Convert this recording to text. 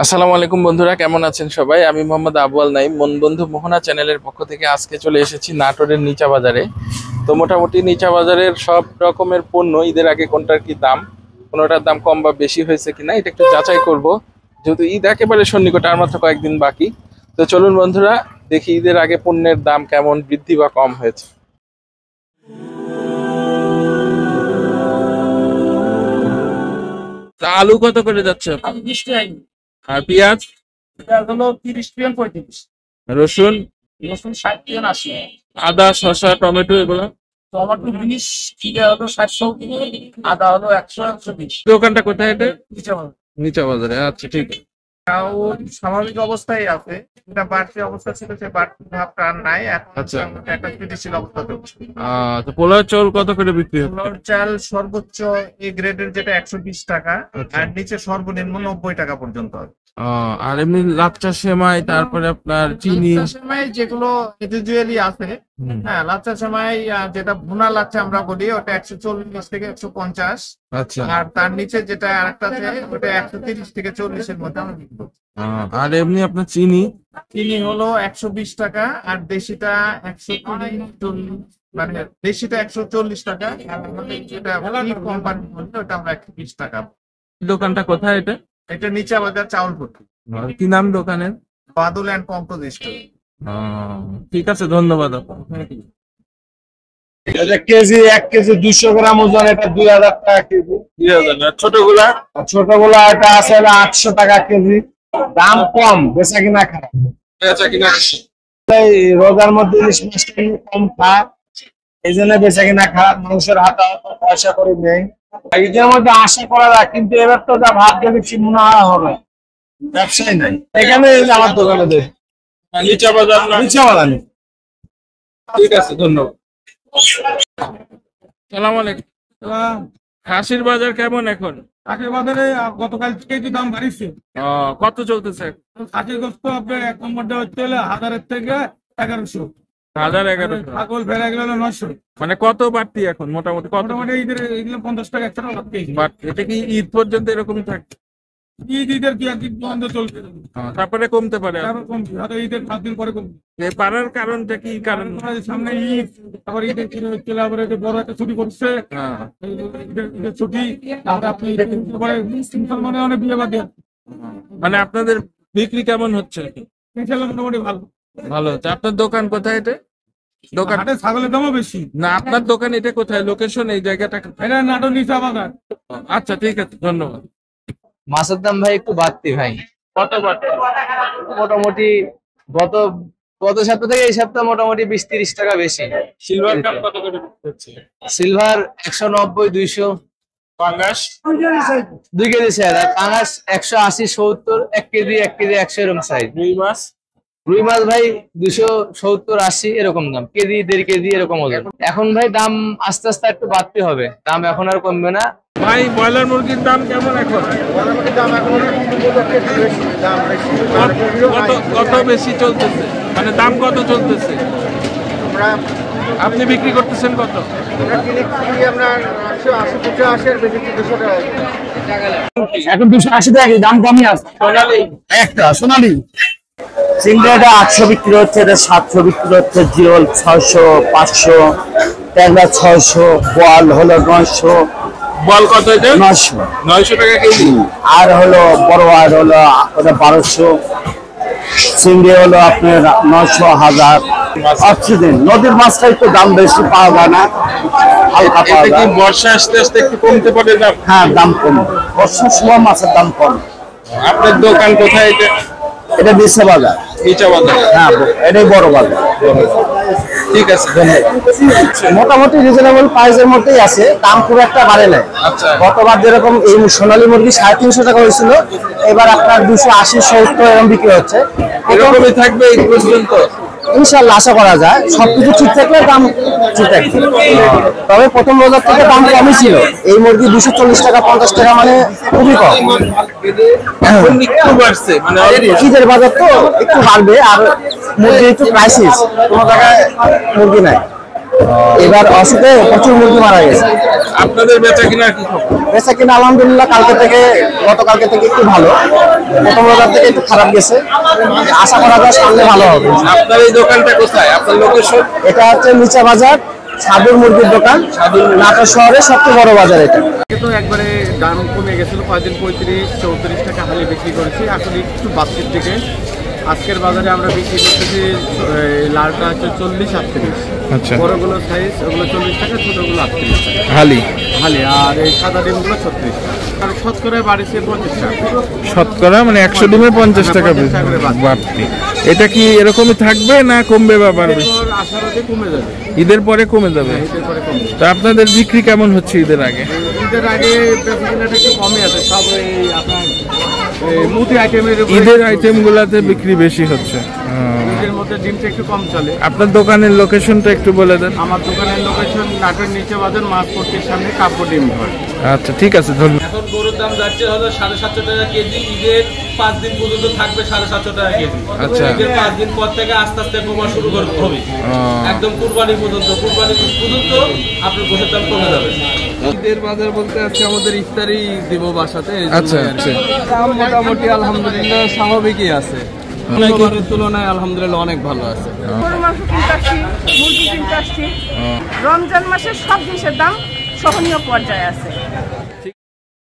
আসসালামু আলাইকুম বন্ধুরা, কেমন আছেন সবাই? আমি মোহাম্মদ আবু আল নাইম, মন বন্ধু মোহনা চ্যানেলের পক্ষ থেকে আজকে চলে এসেছি নাটোরের নিচা বাজারে। তো মোটামুটি নিচা বাজারের সব রকমের পণ্য ঈদের আগে কোনটার কি দাম, কোনোটার দাম কম বা বেশি হয়েছে কিনা এটা একটু যাচাই করব, যেহেতু ঈদ একেবারে সন্নিকট, আর মাত্র কয়েকদিন বাকি। তো চলুন বন্ধুরা, দেখি ঈদের আগে পণ্যের দাম কেমন বৃদ্ধি বা কম হয়েছে। তা আলু কত করে যাচ্ছে? আর পেঁয়াজ? হলো 30 টাকা 35। রসুন? রসুন 60 টাকা 80। আদা, শসা, টমেটো এগুলো? টমেটো 20 কিলো হলো 60 আদা হলো 100 120। দোকানটা কোথায় এটা? নিচে বলো। নিচা বাজারে, আচ্ছা ঠিক আছে। তাও স্বাভাবিক অবস্থায় আছে, এটা বাড়তি অবস্থা ছিল, সে বাড়তি ভাবটা আর নাই এখন। আচ্ছা। একটা স্থিতিশীল অবস্থা চলছে। তো পোলাও চাউল কত করে বিক্রি হচ্ছে? পোলাওর চাল সর্বোচ্চ এ গ্রেডের যেটা 120 টাকা, আচ্ছা। আর নিচে সর্বনিম্ন 90 টাকা পর্যন্ত। আর এমনি লাচ্চা সেমাই, তারপরে আপনার চিনি? লাচ্ছা সেমাই যেগুলো ইন্ডিভিজুয়ালি আছে, হ্যাঁ, লাচ্ছা সেমাই যেটা ভুনা লাচ্ছা আমরা বলি, ওটা 140 থেকে 150। আচ্ছা। আর তার নিচে যেটা আরেকটা আছে ওটা 130 থেকে 40 এর মধ্যে আমরা বিক্রি করছি। আর এমনি আপনার চিনি? চিনি হলো 120 টাকা, আর দেশিটা 140, মানে দেশিটা 140 টাকা, আর আমাদের যেটা কোম্পানি বলছে ওটা আমরা 120 টাকা। দোকানটা কোথায় এটা? এটা নিচা বাজার চাউলপট্টি, কি নাম দোকানের? বাদল অ্যান্ড পঙ্কজ স্টোর। ঠিক আছে, ধন্যবাদ আপনার। এটা কেজি 1 কেজি 200 গ্রাম ওজন, এটা 2000 টাকা কেজি। 2000। ছোটগুলা? আর ছোটগুলা এটা আছে 800 টাকা কেজি। দাম কম, বেচা কিনা খারাপ। বেচা কিনা? এই রোজার মধ্যে ইলিশ মাছটা কম খায়, এই জন্য বেচা কিনা খারাপ। মানুষের হাতে পয়সা করে নেই, ঈদের মধ্যে আশা করা যায়, কিন্তু এবার তো যা ভাব দেখেছি মনে হয় হবে, ব্যবসায় নাই এখানে। এই যে আমার দোকানে দেখ, নিচা বাজার না? নিচে বানানি। ঠিক আছে, ধন্যবাদ। সালাম আলাইকুম। খাসির বাজার কেমন এখন? খাসির বাজারে গতকাল থেকে একটু দাম বাড়িছে। কত চলতেছে? খাসির গোস্ত আপনার 1 নম্বরটা হচ্ছে 1000 থেকে 1100। 1100। ছাগল ভেড়া গেল 900। মানে কত বাড়তি এখন মোটামুটি? কত মোটামুটি ঈদের এগুলো 50 টাকা 100 টাকা কেজি। বাড়তি? এটা কি ঈদ পর্যন্ত এরকম থাকে? ঈদের কি একদিন বন্ধ চলবে, তারপরে কমতে পারে? তারপর কমবে, হয়তো ঈদের 5 দিন পরে কমবে। এই পারার কারণটা কি? কারণ সামনে ঈদ, আবার ঈদের চলে আবার একটা বড় একটা ছুটি করছে, ঈদের ছুটি। আর আপনি পরে মুসলমানের অনেক বিয়ে বাদ দেন। মানে আপনাদের বিক্রি কেমন হচ্ছে? ইনশাআল্লাহ মোটামুটি ভালো। ভালো হচ্ছে। আপনার দোকান কোথায় এটা? দোকান? হাটে ছাগলের দামও বেশি। না, আপনার দোকান এটা কোথায়? লোকেশন, এই জায়গাটা? এটা নাটোর নিচা বাজার। আচ্ছা ঠিক আছে, ধন্যবাদ। মাছের দাম ভাই একটু বাড়তি ভাই, কত বাড়তি? মোটামুটি গত গত সপ্তাহ থেকে এই সপ্তাহ মোটামুটি 20-30 টাকা বেশি। সিলভার কাপ কত করে বিক্রি হচ্ছে? সিলভার 190 200। পাঙ্গাস? 2 কেজি সাইজ। আর পাঙাশ 180 70, 1 কেজি 100 এরকম সাইজ। রুই মাছ? রুই মাছ ভাই 270 80 এরকম দাম, কেজি 1.5 কেজি এরকম ওজন। এখন ভাই দাম আস্তে আস্তে একটু বাড়তে হবে, দাম এখন আর কমবে না। ভাই ব্রয়লার মুরগির দাম কেমন এখন? কত বেশি চলতেছে? মানে দাম কত চলতেছে? আপনি বিক্রি করতেছেন কত? এখন 280 টাকা কেজি, দাম কমই আছে। একটা সোনালী চিংড়িটা 800 বিক্রি হচ্ছে, এটা 700 বিক্রি হচ্ছে, জিওল 600 500, ট্যাংরা 600, বোয়াল হলো 900। বল কত এটা? 900। 900 টাকা কেজি। আর হলো বড় আর হলো ওটা 1200। চিংড়ি হলো আপনার 900 1000। অক্সিজেন নদীর মাছটা একটু দাম বেশি পাওয়া যায় না, হালকা পাওয়া এটা কি যায়। বর্ষা আসতে আসতে একটু কমতে পারে দাম? হ্যাঁ, দাম কম, বর্ষার সময় মাছের দাম কম। আপনার দোকান কোথায় এটা? এটা নিচে বাজার। নিচা বাজার? হ্যাঁ, এটাই বড় বাজার। ঠিক আছে, ধন্যবাদ। মোটামুটি রিজনেবল প্রাইসের মধ্যেই আছে, দাম খুব একটা বাড়ে নাই। আচ্ছা। গতবার যেরকম এই সোনালী মুরগি 350 টাকা হয়েছিল, এবার আপনার 280 70 এরকম বিক্রি হচ্ছে। এরকমই থাকবে এই পর্যন্ত? ইনশাল্লাহ আশা করা যায়, সবকিছু ঠিক থাকলে দাম ঠিক থাকবে। তবে প্রথম রোজার থেকে দাম কমই ছিল, এই মুরগি 240 টাকা 50 টাকা, মানে খুবই কম। এখন একটু বাড়ছে, মানে ঈদের বাজার তো একটু বাড়বে, আর মুরগি একটু ক্রাইসিস, কোনো জায়গায় মুরগি নাই। এবার অসুখে প্রচুর মুরগি মারা গেছে। আপনাদের বেচা কিনা কি খবর? বেচা কিনা আলহামদুলিল্লাহ গতকালকে থেকে একটু ভালো, প্রথম রোজার থেকে একটু খারাপ গেছে, আশা করা যায় সামনে ভালো হবে। আপনার এই দোকানটা কোথায়? আপনার লোকেশন? এটা হচ্ছে নিচা বাজার, সাদুর মুরগির দোকান, নাটোর শহরের সবচেয়ে বড় বাজার এটা। তো একবারে দাম কমে গেছিল, কয়েকদিন 35-34 টাকা হালি বিক্রি করেছি, আসলে একটু বাড়তির দিকে। আজকের বাজারে আমরা বিক্রি করতেছি লালটা হচ্ছে 40-38, আচ্ছা, বড়গুলো সাইজ ওগুলো 40 টাকা, ছোটগুলো 38 টাকা হালি হালি, আর এই সাদা ডিমগুলো 36 টাকা। আর শতকরা বাড়িছে 50 টাকা, শতকরা মানে 100 ডিমে 50 টাকা 50 টাকা করে বাড়তি। এটা কি এরকমই থাকবে না কমবে বা বাড়বে? এরপর আশারাতে কমে যাবে, ঈদের পরে কমে যাবে। ঈদের পরে কমে যাবে। তো আপনাদের বিক্রি কেমন হচ্ছে ঈদের আগে? ঈদের আগে বেচাকেনাটা একটু কমে আছে, সব এই আপনার মুদি আইটেমের ঈদের আইটেম গুলাতে বিক্রি বেশি হচ্ছে। ঈদের মধ্যে ডিমটা একটু কম চলে। আপনার দোকানের লোকেশনটা একটু বলে দেন। আমার দোকানের লোকেশন নাটোর নিচে বাজার, মাছপট্টির সামনে, কাব্য ডিম ঘর। আচ্ছা, ঠিক আছে, ধন্যবাদ। এখন গরুর দাম যাচ্ছে হলো 750 টাকা কেজি। ঈদের 5 দিন পর্যন্ত থাকবে 750 টাকা কেজি। আচ্ছা। ঈদের 5 দিন পর থেকে আস্তে আস্তে কমা শুরু করতে হবে, একদম কুরবানি পর্যন্ত। কুরবানি পর্যন্ত আপনার গোশের দাম কমে যাবে। ঈদের বাজার বলতে আজকে আমাদের ইফতারি দিব বাসাতে, আচ্ছা, আচ্ছা। দাম মোটামুটি আলহামদুলিল্লাহ স্বাভাবিকই আছে, অন্যবারের তুলনায় আলহামদুলিল্লাহ অনেক ভালো আছে। গরু মাংস কিনতে আসছি, মুরগি কিনতে আসছি। রমজান মাসে সব জিনিসের দাম সহনীয় পর্যায়ে আছে।